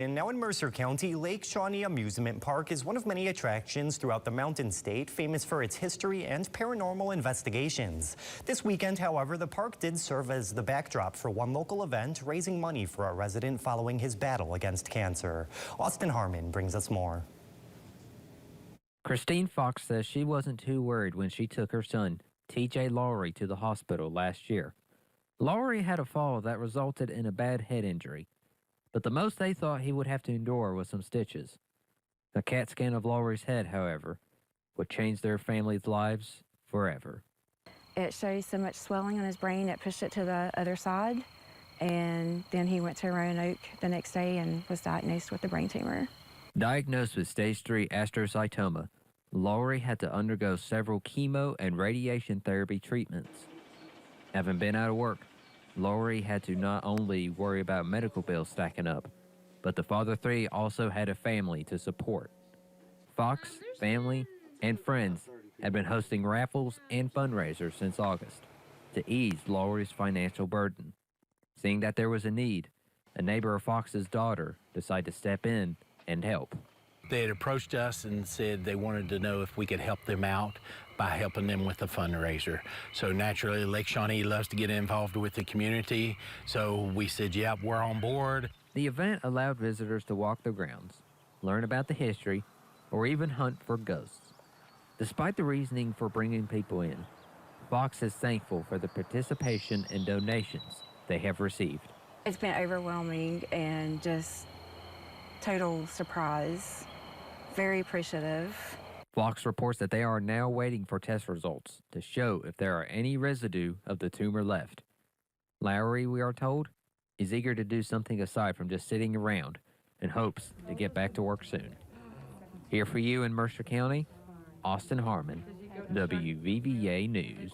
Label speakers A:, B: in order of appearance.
A: And now in Mercer County, Lake Shawnee Amusement Park is one of many attractions throughout the Mountain State, famous for its history and paranormal investigations. This weekend, however, the park did serve as the backdrop for one local event, raising money for a resident following his battle against cancer. Austin Harmon brings us more.
B: Christine Fox says she wasn't too worried when she took her son, TJ Lowery, to the hospital last year. Lowery had a fall that resulted in a bad head injury, but the most they thought he would have to endure was some stitches. A CAT scan of Lowery's head, however, would change their family's lives forever.
C: It shows so much swelling on his brain, it pushed it to the other side, and then he went to Roanoke the next day and was diagnosed with a brain tumor.
B: Diagnosed with stage 3 astrocytoma, Lowery had to undergo several chemo and radiation therapy treatments. Having been out of work, Lowery had to not only worry about medical bills stacking up, but the father three also had a family to support. Fox, family, and friends had been hosting raffles and fundraisers since August to ease Lowery's financial burden. Seeing that there was a need, a neighbor of Fox's daughter decided to step in and help.
D: They had approached us and said they wanted to know if we could help them out by helping them with a fundraiser. So naturally, Lake Shawnee loves to get involved with the community. So we said, yep, we're on board.
B: The event allowed visitors to walk the grounds, learn about the history, or even hunt for ghosts. Despite the reasoning for bringing people in, Fox is thankful for the participation and donations they have received.
C: It's been overwhelming and just total surprise. Very appreciative.
B: Fox reports that they are now waiting for test results to show if there are any residue of the tumor left. Lowery, we are told, is eager to do something aside from just sitting around and hopes to get back to work soon. Here for you in Mercer County, Austin Harmon, WVVA News.